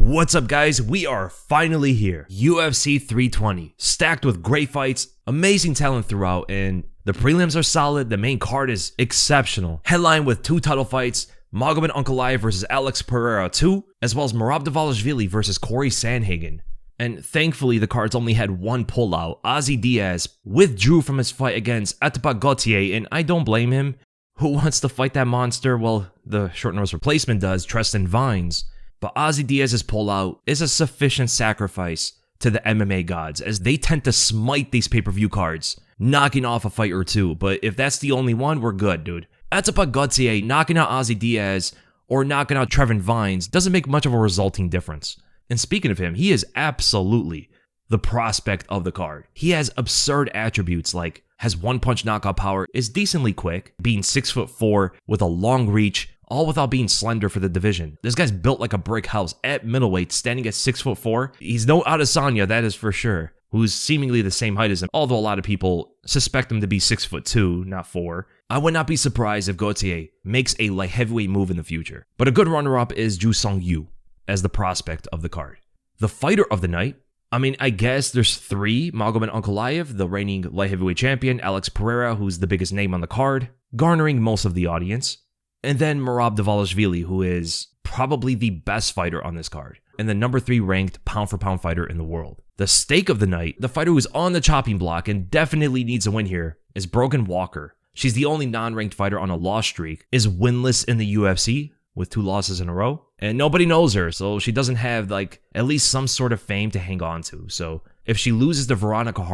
What's up, guys? We are finally here. UFC 320, stacked with great fights, amazing talent throughout, and the prelims are solid. The main card is exceptional. Headline with 2 title fights, Magomed Ankalaev versus Alex Pereira 2, as well as Merab Dvalishvili versus Cory Sandhagen. And thankfully, the cards only had one pullout. Ozzy Diaz withdrew from his fight against Edmen Gutierrez, and I don't blame him. Who wants to fight that monster? Well, the short notice replacement does, Tre'ston Vines. But Ozzy Diaz's pullout is a sufficient sacrifice to the MMA gods, as they tend to smite these pay-per-view cards, knocking off a fight or two. But if that's the only one, we're good, dude. Edmen Gutierrez knocking out Ozzy Diaz or knocking out Tre'ston Vines doesn't make much of a resulting difference. And speaking of him, he is absolutely the prospect of the card. He has absurd attributes like has one-punch knockout power, is decently quick, being 6'4" with a long reach, all without being slender for the division. This guy's built like a brick house at middleweight, standing at 6'4". He's no Adesanya, that is for sure, who's seemingly the same height as him, although a lot of people suspect him to be 6'2", not 4. I would not be surprised if Gutierrez makes a light heavyweight move in the future. But a good runner-up is Jakub as the prospect of the card. The fighter of the night, I guess there's 3. Magomed Ankalaev, the reigning light heavyweight champion, Alex Pereira, who's the biggest name on the card, garnering most of the audience, and then Merab Dvalishvili, who is probably the best fighter on this card, and the number 3 ranked pound-for-pound fighter in the world. The stake of the night, the fighter who's on the chopping block and definitely needs a win here, is Brogan Walker. She's the only non-ranked fighter on a loss streak, is winless in the UFC, with 2 losses in a row, and nobody knows her, so she doesn't have, at least some sort of fame to hang on to. So if she loses to Veronica,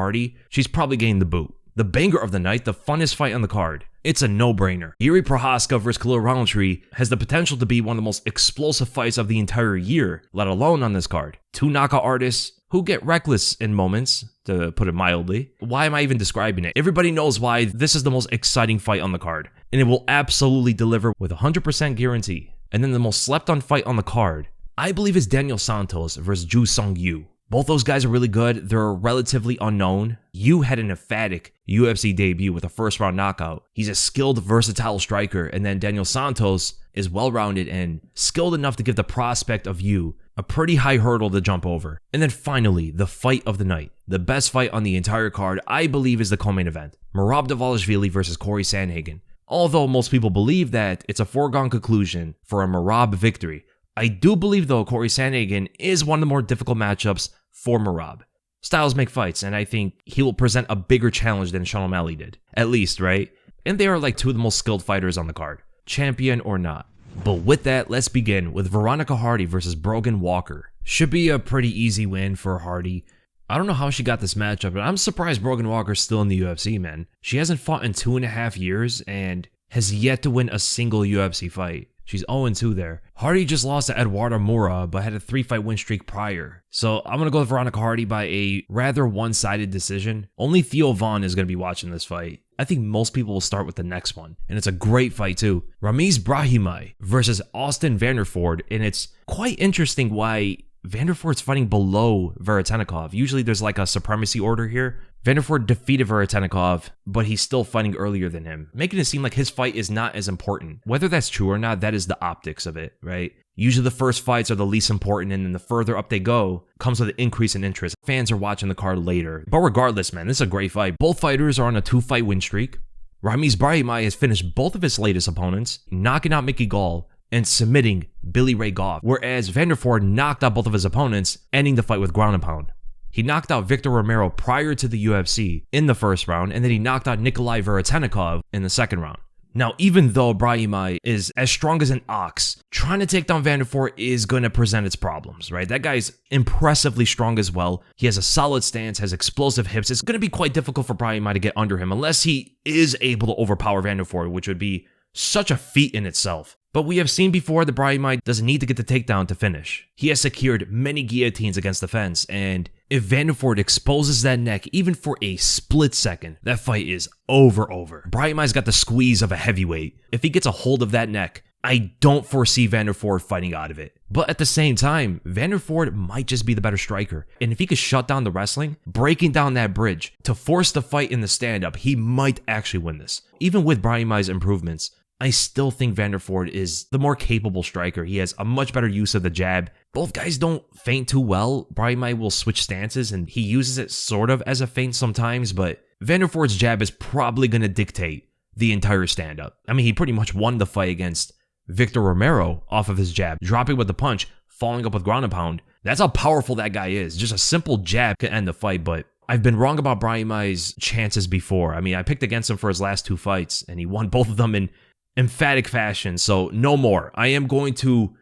she's probably getting the boot. The banger of the night, the funnest fight on the card. It's a no-brainer. Jiri Prochazka versus Khalil Rountree has the potential to be one of the most explosive fights of the entire year, let alone on this card. 2 knockout artists who get reckless in moments, to put it mildly. Why am I even describing it? Everybody knows why this is the most exciting fight on the card, and it will absolutely deliver with 100% guarantee. And then the most slept-on fight on the card, I believe, is Daniel Santos versus Jakub. Both those guys are really good. They're relatively unknown. Yu had an emphatic UFC debut with a first-round knockout. He's a skilled, versatile striker, and then Daniel Santos is well-rounded and skilled enough to give the prospect of Yu a pretty high hurdle to jump over. And then finally, the fight of the night. The best fight on the entire card, I believe, is the co-main event. Merab Dvalishvili versus Cory Sandhagen. Although most people believe that it's a foregone conclusion for a Merab victory, I do believe, though, Cory Sandhagen is one of the more difficult matchups for Merab. Styles make fights, and I think he will present a bigger challenge than Sean O'Malley did. At least, right? And they are 2 of the most skilled fighters on the card, champion or not. But with that, let's begin with Veronica versus Brogan Walker. Should be a pretty easy win for Hardy. I don't know how she got this matchup, but I'm surprised Brogan Walker's still in the UFC, man. She hasn't fought in 2.5 years and has yet to win a single UFC fight. She's 0-2 there. Hardy just lost to Eduarda Moura, but had a 3-fight win streak prior. So I'm going to go with Veronica Hardy by a rather one-sided decision. Only Theo Vaughn is going to be watching this fight. I think most people will start with the next one. And it's a great fight too. Ramiz Brahimaj versus Austin Vanderford. And it's quite interesting why Vanderford's fighting below Veretennikov. Usually there's a supremacy order here. Vanderford defeated Veretennikov, but he's still fighting earlier than him, making it seem like his fight is not as important. Whether that's true or not, that is the optics of it, right? Usually the first fights are the least important, and then the further up they go comes with an increase in interest. Fans are watching the card later. But regardless, man, this is a great fight. Both fighters are on a 2-fight win streak. Ramiz Brahimaj has finished both of his latest opponents, knocking out Mickey Gall and submitting Billy Ray Goff, whereas Vanderford knocked out both of his opponents, ending the fight with ground and pound. He knocked out Victor Romero prior to the UFC in the first round, and then he knocked out Nikolay Veretennikov in the second round. Now, even though Brahimaj is as strong as an ox, trying to take down Vanderford is going to present its problems, right? That guy's impressively strong as well. He has a solid stance, has explosive hips. It's going to be quite difficult for Brahimaj to get under him unless he is able to overpower Vanderford, which would be such a feat in itself. But we have seen before that Brahimaj doesn't need to get the takedown to finish. He has secured many guillotines against the fence, and if Vanderford exposes that neck even for a split second, that fight is over. Brahimaj's got the squeeze of a heavyweight. If he gets a hold of that neck, I don't foresee Vanderford fighting out of it. But at the same time, Vanderford might just be the better striker. And if he could shut down the wrestling, breaking down that bridge to force the fight in the stand-up, he might actually win this. Even with Brahimaj's improvements, I still think Vanderford is the more capable striker. He has a much better use of the jab, Both guys don't feint too well. Brahimaj will switch stances, and he uses it sort of as a feint sometimes, but Vanderford's jab is probably going to dictate the entire stand-up. I mean, he pretty much won the fight against Victor Romero off of his jab, dropping with the punch, following up with ground and pound. That's how powerful that guy is. Just a simple jab can end the fight, but I've been wrong about Brahimaj's chances before. I mean, I picked against him for his last 2 fights, and he won both of them in emphatic fashion, so no more. I am going to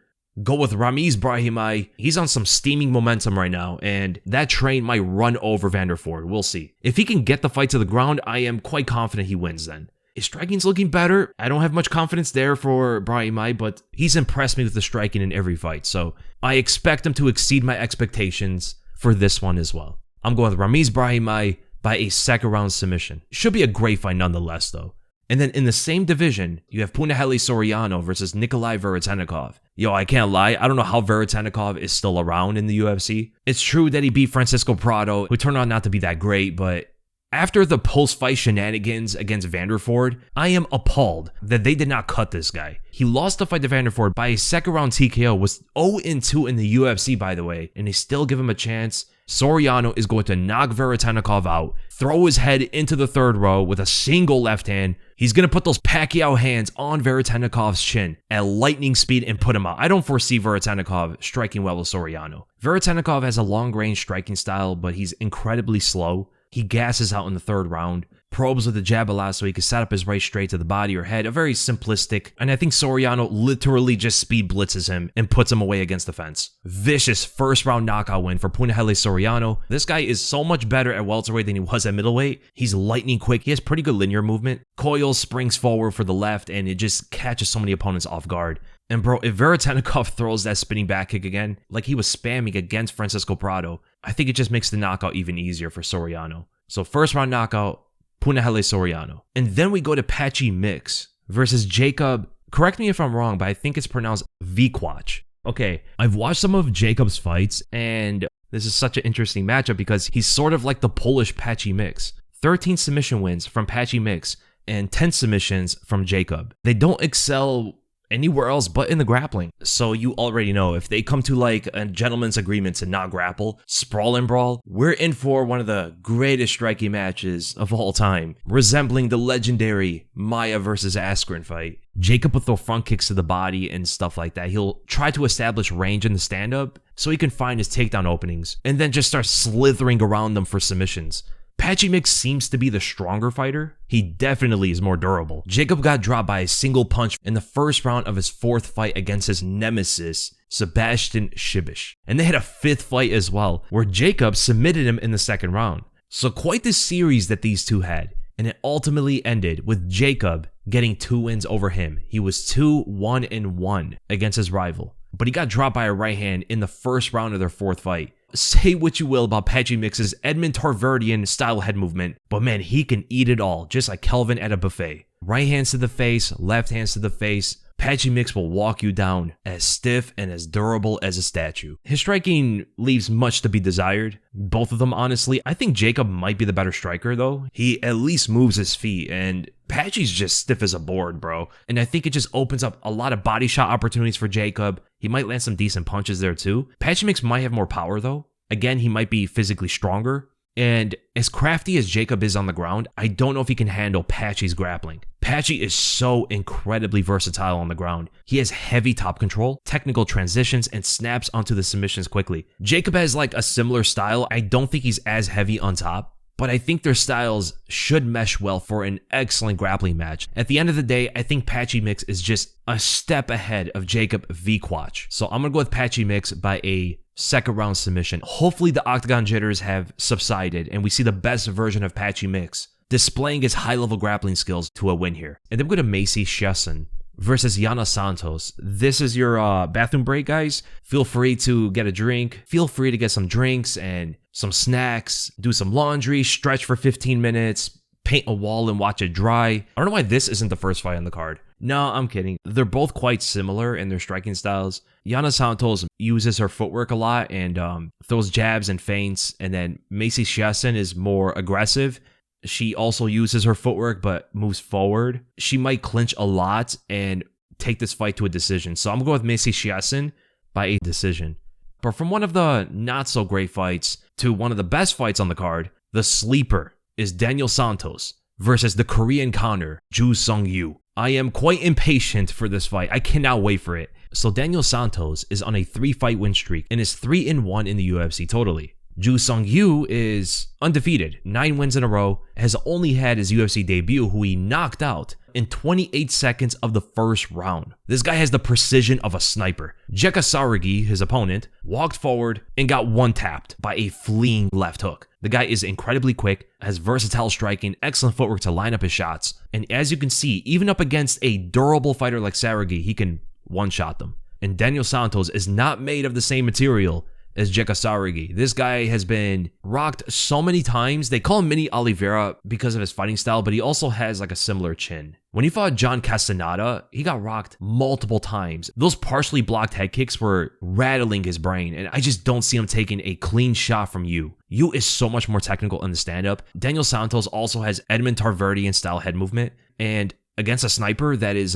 go with Ramiz Brahimaj. He's on some steaming momentum right now, and that train might run over Vanderford. We'll see. If he can get the fight to the ground, I am quite confident he wins then. His striking's looking better. I don't have much confidence there for Brahimaj, but he's impressed me with the striking in every fight, so I expect him to exceed my expectations for this one as well. I'm going with Ramiz Brahimaj by a second round submission. Should be a great fight nonetheless, though. And then in the same division, you have Punahele Soriano versus Nikolay Veretennikov. Yo, I can't lie, I don't know how Veretennikov is still around in the UFC. It's true that he beat Francisco Prado, who turned out not to be that great, but after the post-fight shenanigans against Vanderford, I am appalled that they did not cut this guy. He lost the fight to Vanderford by a second round TKO, was 0-2 in the UFC, by the way, and they still give him a chance. Soriano is going to knock Veretennikov out, throw his head into the third row with a single left hand. He's going to put those Pacquiao hands on Veretennikov's chin at lightning speed and put him out. I don't foresee Veretennikov striking well with Soriano. Veretennikov has a long-range striking style, but he's incredibly slow. He gasses out in the third round, probes with the jab a lot so he can set up his right straight to the body or head. A very simplistic, and I think Soriano literally just speed blitzes him and puts him away against the fence. Vicious first round knockout win for Punahele Soriano. This guy is so much better at welterweight than he was at middleweight. He's lightning quick. He has pretty good linear movement. Coils, springs forward for the left, and it just catches so many opponents off guard. And bro, if Veretennikov throws that spinning back kick again, like he was spamming against Francisco Prado, I think it just makes the knockout even easier for Soriano. So first round knockout, Punahele Soriano. And then we go to Patchy Mix versus Jakub. Correct me if I'm wrong, but I think it's pronounced Wiklacz. Okay, I've watched some of Jakub's fights, and this is such an interesting matchup because he's sort of like the Polish Patchy Mix. 13 submission wins from Patchy Mix and 10 submissions from Jakub. They don't excel anywhere else but in the grappling. So you already know, if they come to like a gentleman's agreement to not grapple, sprawl and brawl, we're in for one of the greatest striking matches of all time, resembling the legendary Maya versus Askren fight. Jakub will throw front kicks to the body and stuff like that. He'll try to establish range in the stand-up so he can find his takedown openings and then just start slithering around them for submissions. Patchy Mix seems to be the stronger fighter. He definitely is more durable. Jakub got dropped by a single punch in the first round of his 4th fight against his nemesis, Sebastian Shibish. And they had a 5th fight as well, where Jakub submitted him in the 2nd round. So quite the series that these two had. And it ultimately ended with Jakub getting 2 wins over him. He was 2-1-1 against his rival. But he got dropped by a right hand in the 1st round of their 4th fight. Say what you will about Patchy Mix's Edmen Tarverdian style head movement, but man, he can eat it all, just like Kelvin at a buffet. Right hands to the face, left hands to the face. Patchy Mix will walk you down as stiff and as durable as a statue. His striking leaves much to be desired. Both of them, honestly. I think Jakub might be the better striker, though. He at least moves his feet, and Patchy's just stiff as a board, bro. And I think it just opens up a lot of body shot opportunities for Jakub. He might land some decent punches there, too. Patchy Mix might have more power, though. Again, he might be physically stronger. And as crafty as Jakub is on the ground, I don't know if he can handle Patchy's grappling. Patchy is so incredibly versatile on the ground. He has heavy top control, technical transitions, and snaps onto the submissions quickly. Jakub has like a similar style. I don't think he's as heavy on top, but I think their styles should mesh well for an excellent grappling match. At the end of the day, I think Patchy Mix is just a step ahead of Jakub Wiklacz. So I'm going to go with Patchy Mix by a 2nd round submission. Hopefully the octagon jitters have subsided and we see the best version of Patchy Mix displaying his high-level grappling skills to a win here. And then we're going to Macy Chiasson versus Yana Santos. This is your bathroom break, guys. Feel free to get a drink. Feel free to get some drinks and some snacks, do some laundry, stretch for 15 minutes, paint a wall and watch it dry. I don't know why this isn't the first fight on the card. No, I'm kidding. They're both quite similar in their striking styles. Yana Santos uses her footwork a lot and throws jabs and feints, and then Macy Chiasson is more aggressive. She also uses her footwork but moves forward. She might clinch a lot and take this fight to a decision. So I'm going with Macy Chiasson by a decision. But from one of the not so great fights to one of the best fights on the card, the sleeper is Daniel Santos versus the Korean counter, Joo Sung-yu. I am quite impatient for this fight. I cannot wait for it. So Daniel Santos is on a 3-fight win streak and is 3-1 in the UFC totally. Joo Sung-yu is undefeated, 9 wins in a row, has only had his UFC debut, who he knocked out in 28 seconds of the first round. This guy has the precision of a sniper. Jakub, his opponent, walked forward and got one-tapped by a fleeing left hook. The guy is incredibly quick, has versatile striking, excellent footwork to line up his shots, and as you can see, even up against a durable fighter like Saragi, he can one-shot them. And Daniel Santos is not made of the same material as Jakub. This guy has been rocked so many times. They call him Mini Oliveira because of his fighting style, but he also has like a similar chin. When he fought John Castaneda, he got rocked multiple times. Those partially blocked head kicks were rattling his brain, and I just don't see him taking a clean shot from Yu. Yu is so much more technical in the stand-up. Daniel Santos also has Edmen Tarverdian style head movement, and against a sniper that is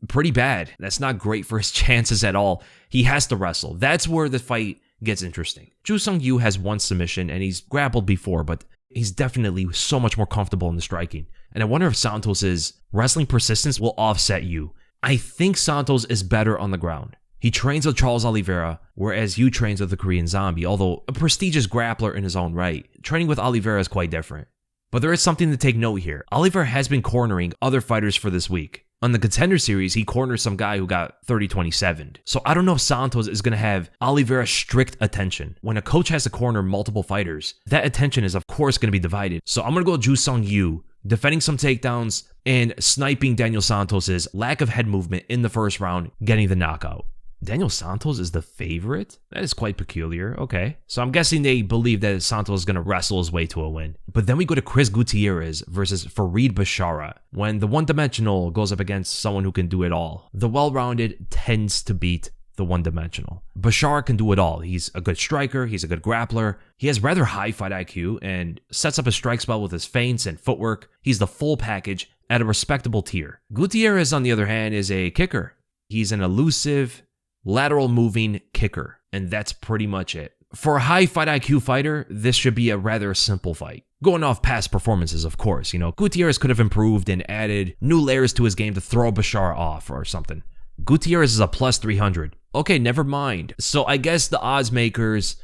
pretty bad. That's not great for his chances at all. He has to wrestle. That's where the fight gets interesting. Joo Sung-yu has one submission and he's grappled before, but he's definitely so much more comfortable in the striking. And I wonder if Santos' wrestling persistence will offset Yu. I think Santos is better on the ground. He trains with Charles Oliveira, whereas Yu trains with the Korean Zombie, although a prestigious grappler in his own right. Training with Oliveira is quite different. But there is something to take note here. Oliveira has been cornering other fighters for this week. On the Contender Series, he cornered some guy who got 30-27. So I don't know if Santos is going to have Oliveira's strict attention. When a coach has to corner multiple fighters, that attention is of course going to be divided. So I'm going to go Joo Sung-yu, defending some takedowns and sniping Daniel Santos' lack of head movement in the first round, getting the knockout. Daniel Santos is the favorite? That is quite peculiar. Okay. So I'm guessing they believe that Santos is going to wrestle his way to a win. But then we go to Chris Gutierrez versus Farid Basharat. When the one-dimensional goes up against someone who can do it all, the well-rounded tends to beat the one-dimensional. Basharat can do it all. He's a good striker. He's a good grappler. He has rather high fight IQ and sets up his strike spell with his feints and footwork. He's the full package at a respectable tier. Gutierrez, on the other hand, is a kicker. He's an elusive, lateral moving kicker, and that's pretty much it. For a high fight IQ fighter, this should be a rather simple fight. Going off past performances, of course, Gutierrez could have improved and added new layers to his game to throw Basharat off or something. Gutierrez is a plus 300. Okay, never mind. So I guess the odds makers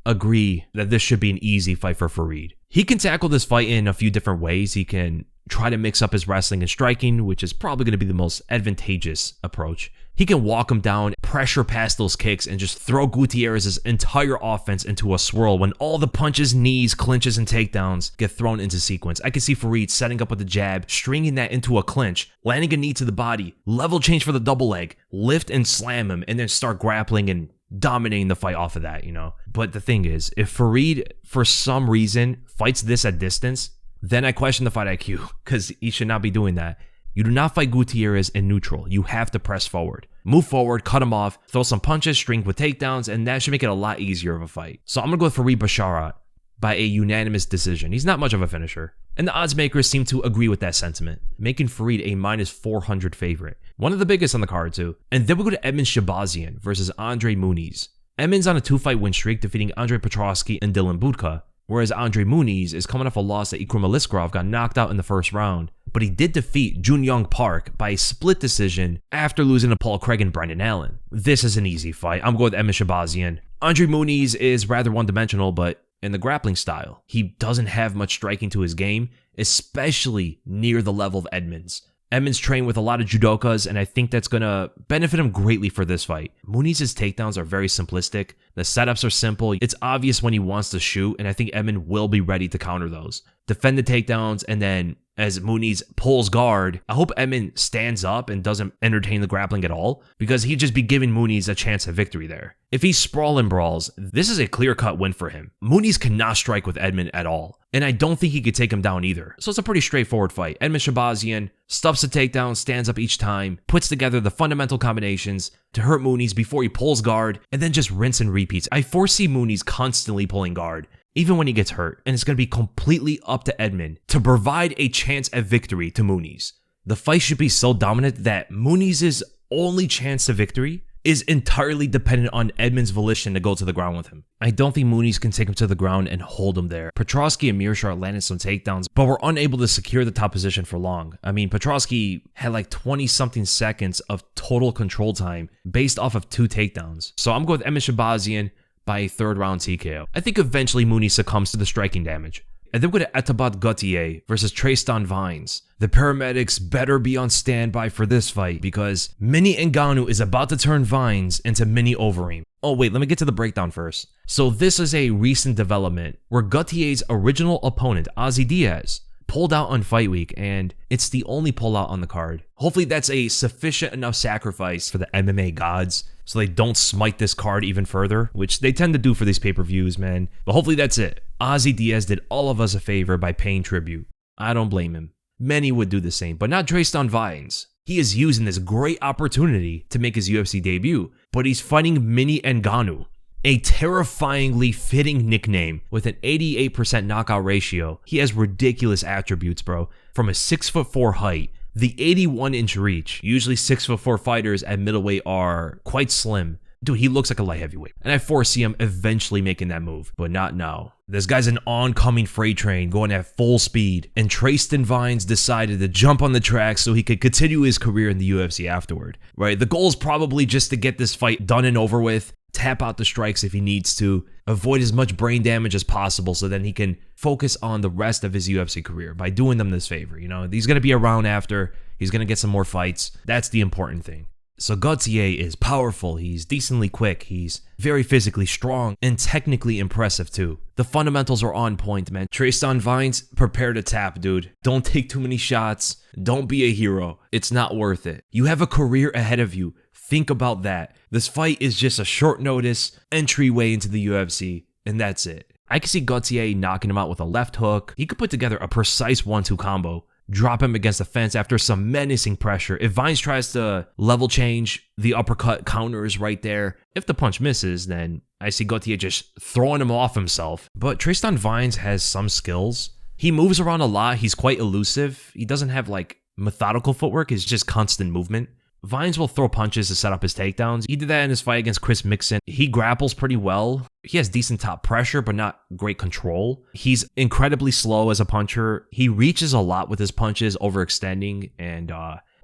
agree that this should be an easy fight for Farid. He can tackle this fight in a few different ways. He can try to mix up his wrestling and striking, which is probably going to be the most advantageous approach. He can walk him down, pressure past those kicks, and just throw Gutierrez's entire offense into a swirl when all the punches, knees, clinches, and takedowns get thrown into sequence. I can see Farid setting up with the jab, stringing that into a clinch, landing a knee to the body, level change for the double leg, lift and slam him, and then start grappling and dominating the fight off of that, But the thing is, if Farid, for some reason, fights this at distance, then I question the fight IQ, because he should not be doing that. You do not fight Gutierrez in neutral. You have to press forward. Move forward, cut him off, throw some punches, string with takedowns, and that should make it a lot easier of a fight. So I'm going to go with Farid Basharat by a unanimous decision. He's not much of a finisher. And the odds makers seem to agree with that sentiment, making Farid a minus 400 favorite. One of the biggest on the card too. And then we go to Edmen Shahbazyan versus Andre Muniz. Edmen's on a 2-fight win streak, defeating Andre Prochazka and Dylan Budka, whereas Andre Muniz is coming off a loss that Ikram Aliskerov got knocked out in the first round, but he did defeat Junyoung Park by a split decision after losing to Paul Craig and Brendan Allen. This is an easy fight. I'm going with Edmen Shahbazyan. Andre Muniz is rather one-dimensional, but in the grappling style, he doesn't have much striking to his game, especially near the level of Edmen's. Edmen's trained with a lot of judokas, and I think that's going to benefit him greatly for this fight. Muniz's takedowns are very simplistic. The setups are simple. It's obvious when he wants to shoot, and I think Edmen will be ready to counter those. Defend the takedowns, and then as Muniz pulls guard, I hope Edmen stands up and doesn't entertain the grappling at all, because he'd just be giving Muniz a chance at victory there. If he sprawl and brawls, this is a clear-cut win for him. Muniz cannot strike with Edmen at all, and I don't think he could take him down either. So it's a pretty straightforward fight. Edmen Shahbazyan stuffs the takedown, stands up each time, puts together the fundamental combinations to hurt Muniz before he pulls guard, and then just rinse and repeats. I foresee Muniz constantly pulling guard, even when he gets hurt, and it's going to be completely up to Edmen to provide a chance at victory to Muniz. The fight should be so dominant that Muniz's only chance to victory is entirely dependent on Edmen's volition to go to the ground with him. I don't think Muniz can take him to the ground and hold him there. Prochazka and Mearshart landed some takedowns, but were unable to secure the top position for long. I mean, Prochazka had like 20-something seconds of total control time based off of 2 takedowns. So I'm going with Edmen Shahbazyan by a 3rd round TKO. I think eventually Muniz succumbs to the striking damage. And then we go to Etabat Gutierrez versus Tre'ston Vines. The paramedics better be on standby for this fight because Mini Ngannou is about to turn Vines into Mini Overeem. Oh wait, let me get to the breakdown first. So this is a recent development where Gutierrez's original opponent, Ozzy Diaz, pulled out on fight week, and it's the only pullout on the card. Hopefully that's a sufficient enough sacrifice for the MMA gods so they don't smite this card even further, which they tend to do for these pay-per-views, man. But hopefully that's it. Ozzy Diaz did all of us a favor by paying tribute. I don't blame him. Many would do the same, but not Tre'ston Vines. He is using this great opportunity to make his UFC debut, but he's fighting Mini Ngannou, a terrifyingly fitting nickname with an 88% knockout ratio. He has ridiculous attributes, bro. From a 6'4" height, the 81-inch reach. Usually 6'4" fighters at middleweight are quite slim. Dude, he looks like a light heavyweight. And I foresee him eventually making that move, but not now. This guy's an oncoming freight train going at full speed, and Tre'ston Vines decided to jump on the track so he could continue his career in the UFC afterward, right? The goal is probably just to get this fight done and over with, tap out the strikes if he needs to, avoid as much brain damage as possible so then he can focus on the rest of his UFC career by doing them this favor. You know, he's going to be around after, he's going to get some more fights. That's the important thing. So Gutierrez is powerful, he's decently quick, he's very physically strong, and technically impressive too. The fundamentals are on point, man. Tre'ston Vines, prepare to tap, dude. Don't take too many shots. Don't be a hero. It's not worth it. You have a career ahead of you. Think about that. This fight is just a short notice entryway into the UFC, and that's it. I can see Gutierrez knocking him out with a left hook. He could put together a precise 1-2 combo. Drop him against the fence after some menacing pressure. If Vines tries to level change, the uppercut counters right there. If the punch misses, then I see Gutierrez just throwing him off himself. But Tre'ston Vines has some skills. He moves around a lot. He's quite elusive. He doesn't have like methodical footwork. It's just constant movement. Vines will throw punches to set up his takedowns. He did that in his fight against Chris Mixon. He grapples pretty well. He has decent top pressure, but not great control. He's incredibly slow as a puncher. He reaches a lot with his punches, overextending, and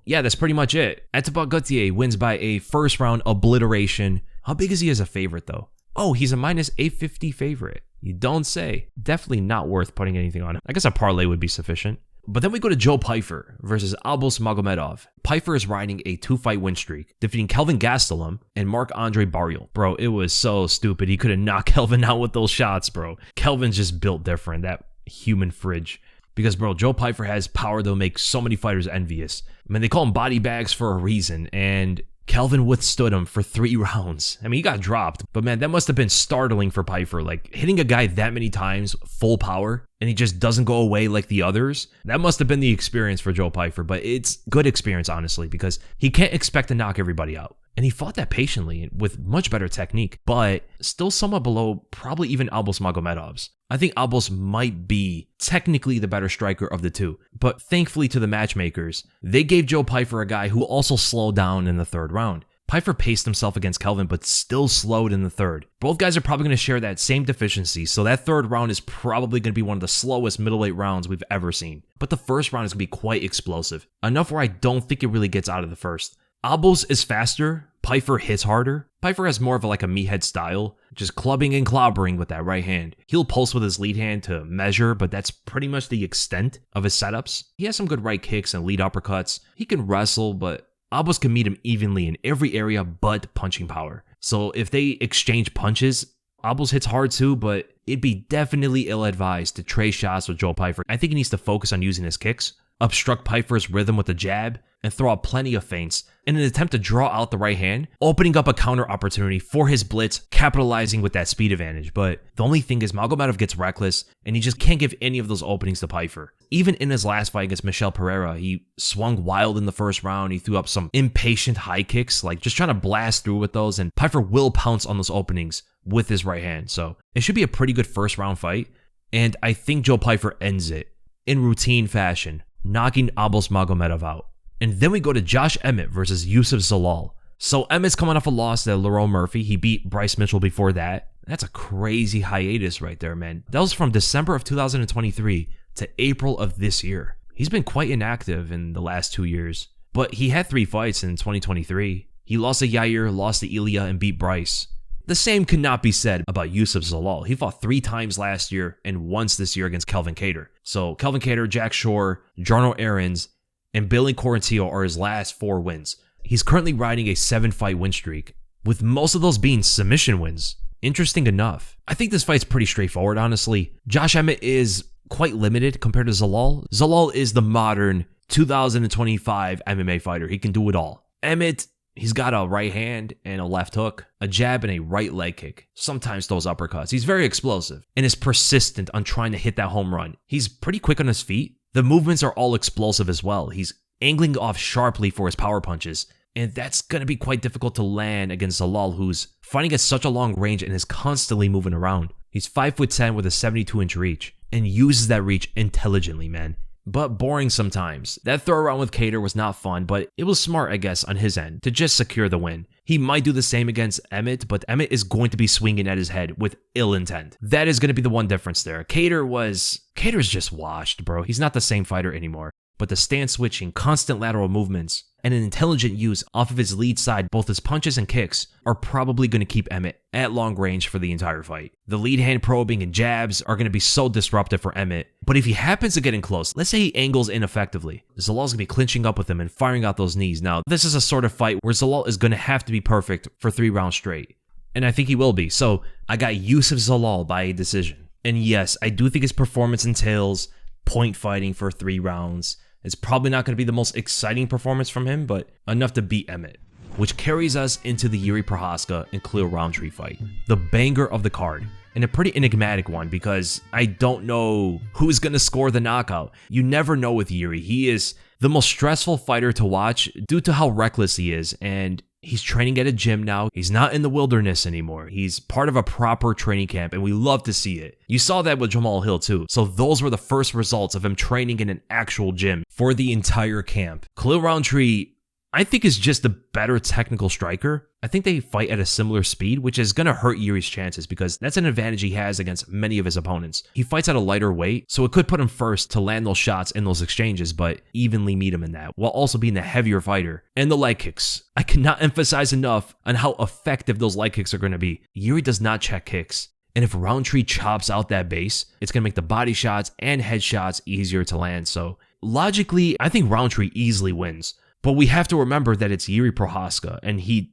yeah, that's pretty much it. Etabat Gutierrez wins by a first round obliteration. How big is he as a favorite, though? Oh, he's a minus 850 favorite. You don't say. Definitely not worth putting anything on him. I guess a parlay would be sufficient. But then we go to Joe Pyfer versus Albus Magomedov. Pyfer is riding a 2-fight win streak, defeating Kelvin Gastelum and Marc-Andre Barrios. Bro, it was so stupid. He could have knocked Kelvin out with those shots, bro. Kelvin's just built different, that human fridge. Because, bro, Joe Pyfer has power that will make so many fighters envious. I mean, they call him body bags for a reason, and Kelvin withstood him for 3 rounds. I mean, he got dropped, but man, that must have been startling for Pyfer. Like, hitting a guy that many times, full power, and he just doesn't go away like the others. That must have been the experience for Joe Pyfer, but it's good experience, honestly, because he can't expect to knock everybody out. And he fought that patiently with much better technique, but still somewhat below probably even Albus Magomedov's. I think Albus might be technically the better striker of the two, but thankfully to the matchmakers, they gave Joe Pyfer a guy who also slowed down in the 3rd round. Pyfer paced himself against Kelvin, but still slowed in the 3rd. Both guys are probably going to share that same deficiency, so that 3rd round is probably going to be one of the slowest middleweight rounds we've ever seen. But the 1st round is going to be quite explosive, enough where I don't think it really gets out of the 1st. Albus is faster, Pyfer hits harder. Pyfer has more of a meathead style, just clubbing and clobbering with that right hand. He'll pulse with his lead hand to measure, but that's pretty much the extent of his setups. He has some good right kicks and lead uppercuts. He can wrestle, but Albus can meet him evenly in every area but punching power. So if they exchange punches, Albus hits hard too, but it'd be definitely ill-advised to trade shots with Joe Pyfer. I think he needs to focus on using his kicks, obstruct Pyfer's rhythm with a jab, and throw out plenty of feints in an attempt to draw out the right hand, opening up a counter opportunity for his blitz, capitalizing with that speed advantage. But the only thing is Magomedov gets reckless, and he just can't give any of those openings to Pyfer. Even in his last fight against Michel Pereira, he swung wild in the 1st round. He threw up some impatient high kicks, just trying to blast through with those, and Pyfer will pounce on those openings with his right hand. So it should be a pretty good 1st round fight, and I think Joe Pyfer ends it in routine fashion, knocking Albus Magomedov out. And then we go to Josh Emmett versus Youssef Zalal. So Emmett's coming off a loss to Lerone Murphy. He beat Bryce Mitchell before that. That's a crazy hiatus right there, man. That was from December of 2023 to April of this year. He's been quite inactive in the last 2 years, but he had 3 fights in 2023. He lost to Yair, lost to Ilya, and beat Bryce. The same could not be said about Youssef Zalal. He fought 3 times last year and once this year against Kelvin Kattar. So Kelvin Kattar, Jack Shore, Jarno Aarons, and Billy Quarantillo are his last 4 wins. He's currently riding a 7-fight win streak, with most of those being submission wins. Interesting enough. I think this fight's pretty straightforward, honestly. Josh Emmett is quite limited compared to Zalal. Zalal is the modern 2025 MMA fighter. He can do it all. Emmett, he's got a right hand and a left hook, a jab and a right leg kick. Sometimes those uppercuts. He's very explosive and is persistent on trying to hit that home run. He's pretty quick on his feet. The movements are all explosive as well. He's angling off sharply for his power punches, and that's going to be quite difficult to land against Zalal, who's fighting at such a long range and is constantly moving around. He's 5'10" with a 72-inch reach and uses that reach intelligently, man. But boring sometimes. That throw around with Kattar was not fun, but it was smart, I guess, on his end to just secure the win. He might do the same against Emmett, but Emmett is going to be swinging at his head with ill intent. That is going to be the one difference there. Kattar's just washed, bro. He's not the same fighter anymore. But the stance switching, constant lateral movements, and an intelligent use off of his lead side, both his punches and kicks, are probably going to keep Emmett at long range for the entire fight. The lead hand probing and jabs are going to be so disruptive for Emmett, but if he happens to get in close, let's say he angles ineffectively, Zalal's going to be clinching up with him and firing out those knees. Now, this is a sort of fight where Zalal is going to have to be perfect for 3 rounds straight, and I think he will be. So I got Youssef Zalal by a decision. And yes, I do think his performance entails point fighting for 3 rounds. It's probably not going to be the most exciting performance from him, but enough to beat Emmett. Which carries us into the Jiri Prochazka and Khalil Rountree fight. The banger of the card. And a pretty enigmatic one because I don't know who's going to score the knockout. You never know with Jiri. He is the most stressful fighter to watch due to how reckless he is, and he's training at a gym now. He's not in the wilderness anymore. He's part of a proper training camp, and we love to see it. You saw that with Jamal Hill too. So those were the first results of him training in an actual gym for the entire camp. Khalil Rountree, I think, is just a better technical striker. I think they fight at a similar speed, which is going to hurt Jiri's chances because that's an advantage he has against many of his opponents. He fights at a lighter weight, so it could put him first to land those shots in those exchanges, but evenly meet him in that, while also being the heavier fighter. And the leg kicks. I cannot emphasize enough on how effective those leg kicks are going to be. Jiri does not check kicks. And if Rountree chops out that base, it's going to make the body shots and head shots easier to land. So logically, I think Rountree easily wins. But we have to remember that it's Jiri Prochazka, and he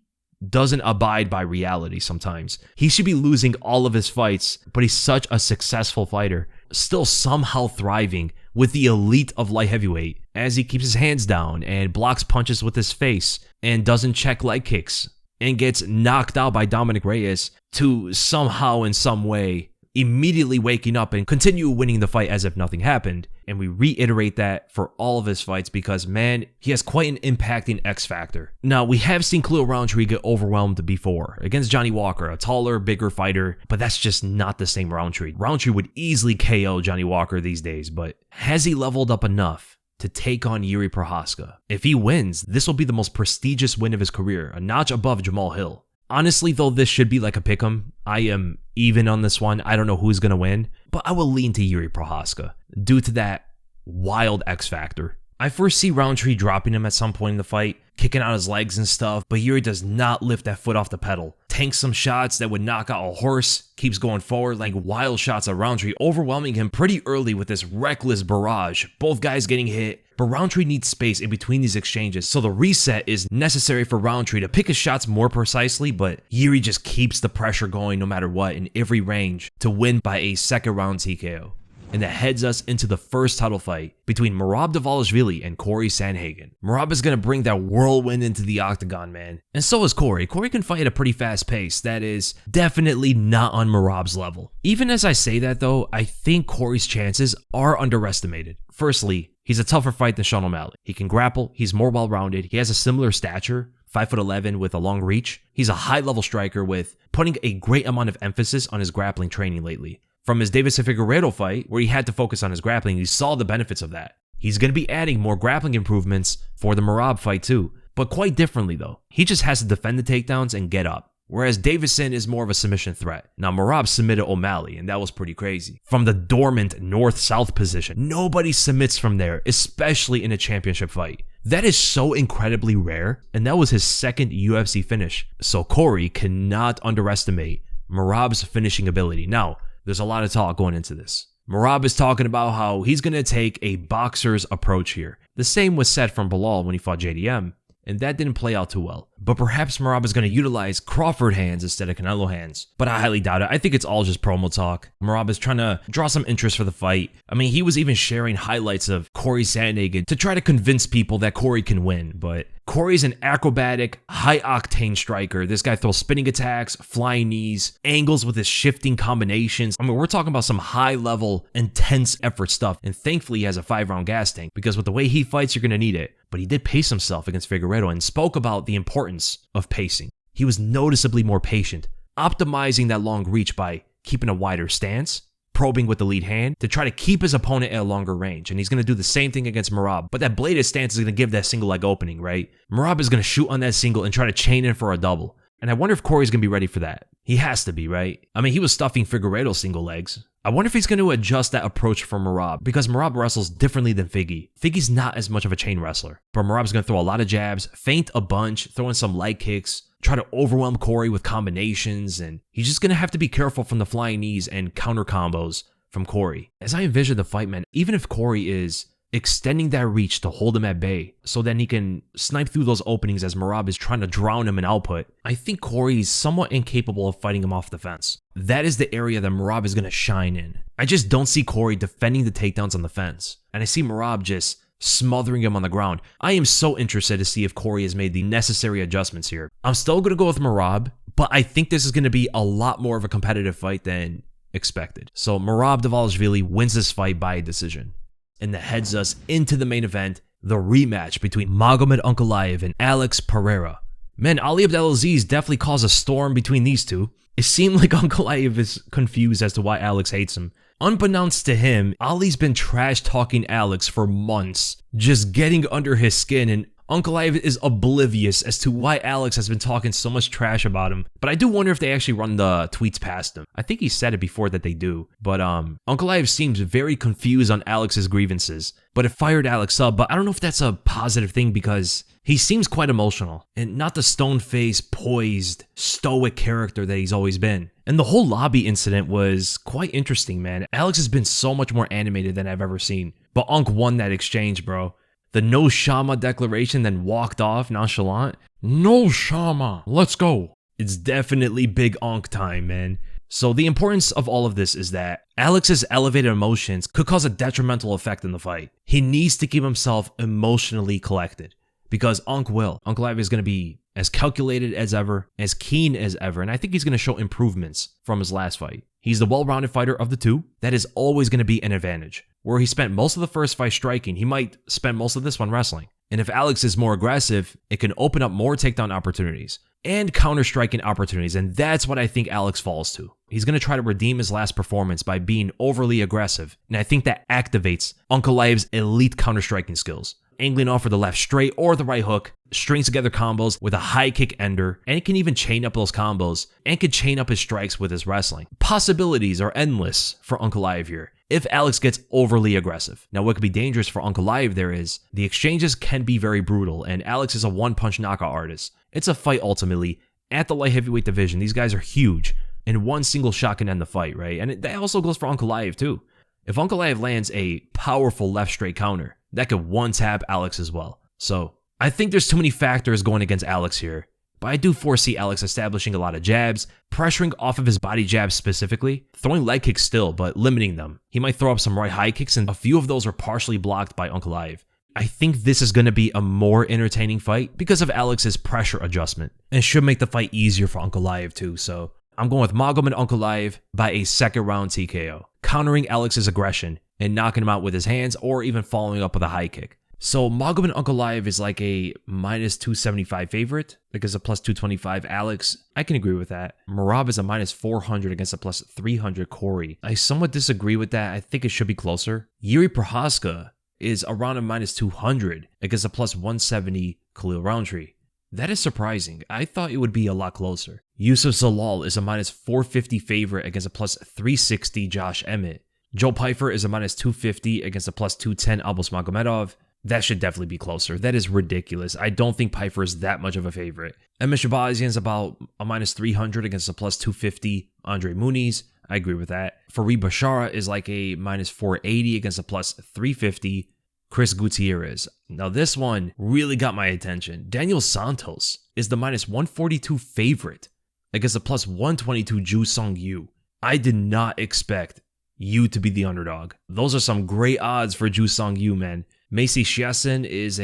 doesn't abide by reality sometimes. He should be losing all of his fights, but he's such a successful fighter, still somehow thriving with the elite of light heavyweight, as he keeps his hands down and blocks punches with his face and doesn't check leg kicks and gets knocked out by Dominic Reyes to somehow in some way immediately waking up and continue winning the fight as if nothing happened. And we reiterate that for all of his fights because, man, he has quite an impacting X factor. Now, we have seen Khalil Rountree get overwhelmed before against Johnny Walker, a taller, bigger fighter, but that's just not the same Rountree. Rountree would easily KO Johnny Walker these days, but has he leveled up enough to take on Jiri Prochazka? If he wins, this will be the most prestigious win of his career, a notch above Jamal Hill. Honestly, though, this should be like a pick'em. I am even on this one. I don't know who's going to win, but I will lean to Jiri Prochazka due to that wild X factor. I first see Rountree dropping him at some point in the fight, kicking out his legs and stuff, but Jiri does not lift that foot off the pedal. Tanks some shots that would knock out a horse, keeps going forward like wild shots at Rountree, overwhelming him pretty early with this reckless barrage. Both guys getting hit, but Rountree needs space in between these exchanges, so the reset is necessary for Rountree to pick his shots more precisely, but Jiri just keeps the pressure going no matter what in every range to win by a second round TKO. And that heads us into the first title fight between Merab Dvalishvili and Cory Sandhagen. Merab is going to bring that whirlwind into the octagon, man. And so is Cory. Cory can fight at a pretty fast pace that is definitely not on Merab's level. Even as I say that though, I think Cory's chances are underestimated. Firstly, he's a tougher fight than Sean O'Malley. He can grapple, he's more well-rounded, he has a similar stature, 5'11" with a long reach. He's a high-level striker with putting a great amount of emphasis on his grappling training lately. From his Deiveson Figueiredo fight, where he had to focus on his grappling, you saw the benefits of that. He's going to be adding more grappling improvements for the Merab fight too. but quite differently though. He just has to defend the takedowns and get up. Whereas Davison is more of a submission threat. Now, Merab submitted O'Malley, and that was pretty crazy. From the dormant north-south position, nobody submits from there, especially in a championship fight. That is so incredibly rare, and that was his second UFC finish. So Cory cannot underestimate Merab's finishing ability. Now, there's a lot of talk going into this. Merab is talking about how he's going to take a boxer's approach here. The same was said from Bilal when he fought JDM. And that didn't play out too well. But perhaps Merab is going to utilize Crawford hands instead of Canelo hands. But I highly doubt it. I think it's all just promo talk. Merab is trying to draw some interest for the fight. I mean, he was even sharing highlights of Cory Sandhagen to try to convince people that Cory can win. But Cory's an acrobatic, high-octane striker. This guy throws spinning attacks, flying knees, angles with his shifting combinations. I mean, we're talking about some high-level, intense effort stuff. And thankfully, he has a 5-round gas tank. Because with the way he fights, you're going to need it. But he did pace himself against Figueiredo and spoke about the importance of pacing. He was noticeably more patient, optimizing that long reach by keeping a wider stance, probing with the lead hand to try to keep his opponent at a longer range. And he's going to do the same thing against Merab. But that bladed stance is going to give that single leg opening, right? Merab is going to shoot on that single and try to chain in for a double. And I wonder if Cory's going to be ready for that. He has to be, right? I mean, he was stuffing Figueiredo's single legs. I wonder if he's going to adjust that approach for Merab, because Merab wrestles differently than Figgy. Figgy's not as much of a chain wrestler, but Merab's going to throw a lot of jabs, feint a bunch, throw in some leg kicks, try to overwhelm Cory with combinations, and he's just going to have to be careful from the flying knees and counter combos from Cory. As I envision the fight, man, even if Cory is extending that reach to hold him at bay so then he can snipe through those openings as Merab is trying to drown him in output, I think Cory's somewhat incapable of fighting him off the fence. That is the area that Merab is going to shine in. I just don't see Cory defending the takedowns on the fence, and I see Merab just smothering him on the ground. I am so interested to see if Cory has made the necessary adjustments here. I'm still going to go with Merab, but I think this is going to be a lot more of a competitive fight than expected. So Merab Dvalishvili wins this fight by decision. And that heads us into the main event, the rematch between Magomed Ankalaev and Alex Pereira. Man, Ali Abdelaziz definitely caused a storm between these two. It seemed like Ankalaev is confused as to why Alex hates him. Unbeknownst to him, Ali's been trash-talking Alex for months, just getting under his skin, and Ankalaev is oblivious as to why Alex has been talking so much trash about him. But I do wonder if they actually run the tweets past him. I think he said it before that they do. But Ankalaev seems very confused on Alex's grievances. But it fired Alex up. But I don't know if that's a positive thing because he seems quite emotional. And not the stone-faced, poised, stoic character that he's always been. And the whole lobby incident was quite interesting, man. Alex has been so much more animated than I've ever seen. But Unk won that exchange, bro. The no shama declaration, then walked off nonchalant. No shama, let's go. It's definitely big Onk time, man. So the importance of all of this is that Alex's elevated emotions could cause a detrimental effect in the fight. He needs to keep himself emotionally collected because Onk will. Ankalaev is going to be as calculated as ever, as keen as ever, and I think he's going to show improvements from his last fight. He's the well-rounded fighter of the two. That is always going to be an advantage. Where he spent most of the first fight striking, he might spend most of this one wrestling. And if Alex is more aggressive, it can open up more takedown opportunities and counter-striking opportunities, and that's what I think Alex falls to. He's going to try to redeem his last performance by being overly aggressive, and I think that activates Ankalaev's elite counter-striking skills. Angling off for the left straight or the right hook, strings together combos with a high kick ender, and he can even chain up those combos and can chain up his strikes with his wrestling. Possibilities are endless for Ankalaev here if Alex gets overly aggressive. Now, what could be dangerous for Ankalaev there is the exchanges can be very brutal, and Alex is a one-punch knockout artist. It's a fight ultimately at the light heavyweight division. These guys are huge, and one single shot can end the fight, right? And that also goes for Ankalaev too. If Ankalaev lands a powerful left straight counter, that could one-tap Alex as well. So, I think there's too many factors going against Alex here. But I do foresee Alex establishing a lot of jabs, pressuring off of his body jabs specifically, throwing leg kicks still, but limiting them. He might throw up some right high kicks, and a few of those are partially blocked by Ankalaev. I think this is going to be a more entertaining fight because of Alex's pressure adjustment, and should make the fight easier for Ankalaev too. So, I'm going with Magomed Ankalaev by a second round TKO, countering Alex's aggression and knocking him out with his hands or even following up with a high kick. So Magomed Ankalaev is like a minus 275 favorite against a plus 225 Alex. I can agree with that. Merab is a minus 400 against a plus 300 Cory. I somewhat disagree with that. I think it should be closer. Jiri Prochazka is around a -200 against a +170 Khalil Rountree. That is surprising. I thought it would be a lot closer. Yusuf Zalal is a -450 favorite against a +360 Josh Emmett. Joe Pyfer is a -250 against a +210 Albus Magomedov. That should definitely be closer. That is ridiculous. I don't think Pyfer is that much of a favorite. Edmen Shahbazyan is about a -300 against a +250 Andre Muniz. I agree with that. Farid Basharat is like a -480 against a +350 Chris Gutierrez. Now this one really got my attention. Daniel Santos is the -142 favorite against a +122 Ju Sung Yu. I did not expect Yu to be the underdog. Those are some great odds for Ju Sung Yu, man. Macy Chiasson is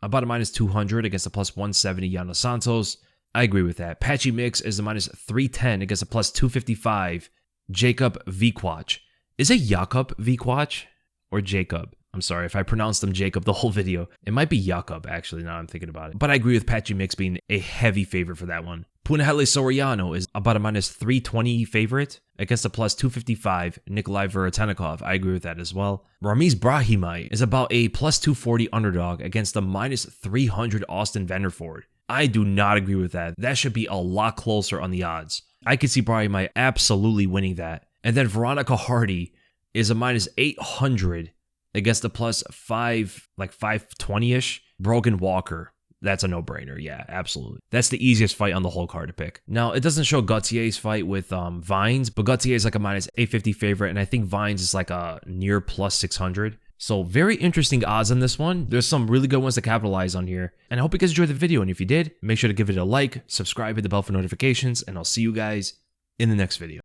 about a -200 against a +170 Yana Santos. I agree with that. Patchy Mix is a -310 against a +255 Jakub Wiklacz. Is it Jakub Wiklacz or Jacob? I'm sorry if I pronounced him Jacob the whole video. It might be Jakub, actually, now I'm thinking about it. But I agree with Patchy Mix being a heavy favorite for that one. Punahele Soriano is about a -320 favorite against a +255 Nikolay Veretennikov. I agree with that as well. Ramiz Brahimaj is about a +240 underdog against the -300 Austin Vanderford. I do not agree with that. That should be a lot closer on the odds. I could see Brahimaj absolutely winning that. And then Veronica Hardy is a -800 against the +520-ish Brogan Walker. That's a no-brainer. Yeah, absolutely. That's the easiest fight on the whole card to pick. Now, it doesn't show Gutierrez's fight with Vines, but Gutierrez is like a -850 favorite, and I think Vines is like a near +600. So very interesting odds on this one. There's some really good ones to capitalize on here. And I hope you guys enjoyed the video, and if you did, make sure to give it a like, subscribe, hit the bell for notifications, and I'll see you guys in the next video.